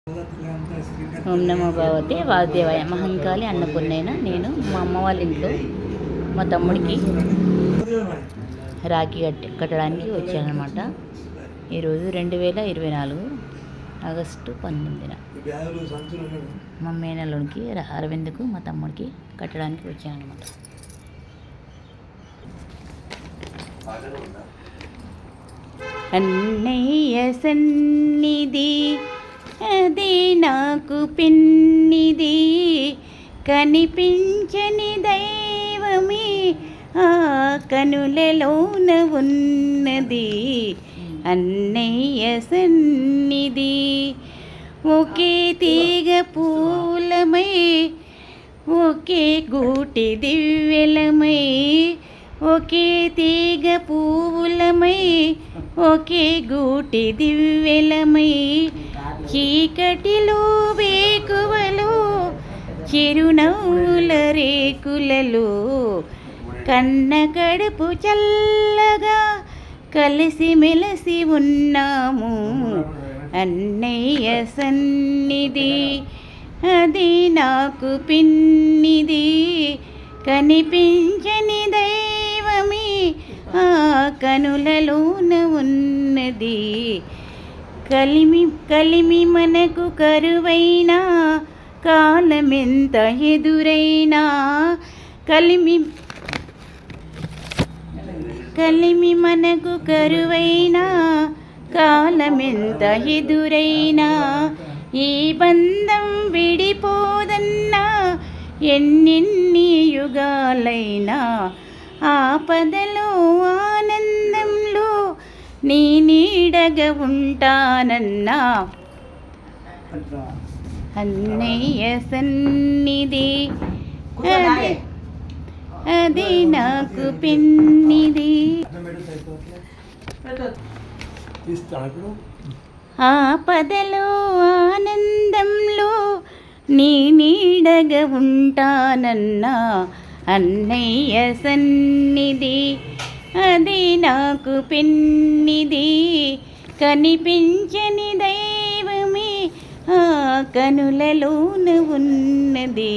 ఓం నమో భగవతే వాసుదేవాయ. మహంకాళి అన్నపూర్ణైన. నేను మా అమ్మ వాళ్ళ ఇంట్లో మా తమ్ముడికి రాఖీ కట్టడానికి వచ్చానమాట. ఈరోజు 2024 ఆగస్టు 19న మా మేనల్లుడికి అరవింద్కు మా తమ్ముడికి కట్టడానికి వచ్చానమాట. అన్నయ్య సన్నిధి అది నాకు పిన్నిది, కనిపించని దైవమే ఆ కనులలోన ఉన్నది. అన్నయ్య సన్నిధి ఒకే తీగ పూలమై, ఒకే గూటి దివ్యలమై, ఒకే తీగ పూలమై, ఒకే గూటి దివ్యలమై, చీకటిలో వేకువలో చిరునవ్వుల రేకులలో కన్న కడుపు చల్లగా కలిసి మెలిసి ఉన్నాము. అన్నయ్య సన్నిధి అది నాకు పిన్నిది, కనిపించని దైవమే ఆ కనులలోన ఉన్నది. కలిమి మనకు కరువైనా, కాలమెంత ఎదురైనా, కలిమి మనకు కరువైనా, కాలమెంత ఎదురైనా, ఈ బంధం విడిపోదన్నా ఎన్నెన్ని యుగాలైనా, ఆపదలో ఆనందంలో నీ నీడగా ఉంటానన్నా. అన్నయ్య సన్నిధి అది నాకు పిన్నిది. ఆపదలో ఆనందంలో నీ నీడగా ఉంటానన్నా. అన్నయ్య సన్నిధి అది నాకు పిన్నిది, కనిపించని దైవమే ఆ కనులలోన ఉన్నది.